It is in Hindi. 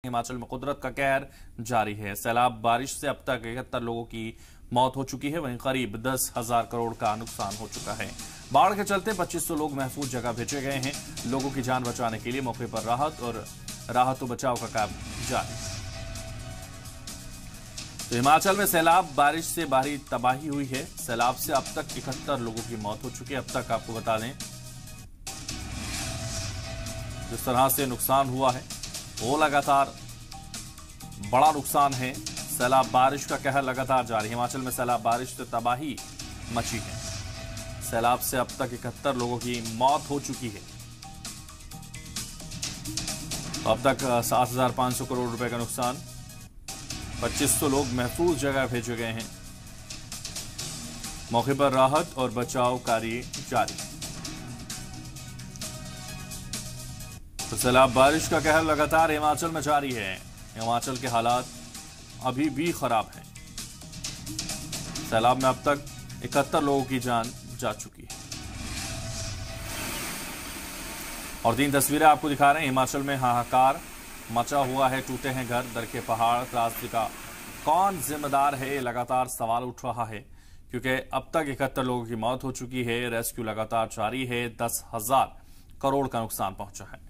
हिमाचल में कुदरत का कहर जारी है। सैलाब बारिश से अब तक 71 लोगों की मौत हो चुकी है, वहीं करीब 10,000 करोड़ का नुकसान हो चुका है। बाढ़ के चलते 2500 लोग महफूज जगह भेजे गए हैं। लोगों की जान बचाने के लिए मौके पर राहत और बचाव का काम जारी है। तो हिमाचल में सैलाब बारिश से भारी तबाही हुई है। सैलाब से अब तक 71 लोगों की मौत हो चुकी है। अब तक आपको बता दें जिस तरह से नुकसान हुआ है वो लगातार बड़ा नुकसान है। सैलाब बारिश का कहर लगातार जारी। हिमाचल में सैलाब बारिश से तबाही मची है। सैलाब से अब तक 71 लोगों की मौत हो चुकी है। तो अब तक 7,500 करोड़ रुपए का नुकसान, 2500 लोग महफूज जगह भेजे गए हैं। मौके पर राहत और बचाव कार्य जारी। तो सैलाब बारिश का कहर लगातार हिमाचल में जारी है। हिमाचल के हालात अभी भी खराब हैं। सैलाब में अब तक 71 लोगों की जान जा चुकी है। और 3 तस्वीरें आपको दिखा रहे हैं। हिमाचल में हाहाकार मचा हुआ है, टूटे हैं घर, दरके पहाड़। त्रासदी का कौन जिम्मेदार है, ये लगातार सवाल उठ रहा है, क्योंकि अब तक 71 लोगों की मौत हो चुकी है। रेस्क्यू लगातार जारी है। 10,000 करोड़ का नुकसान पहुंचा है।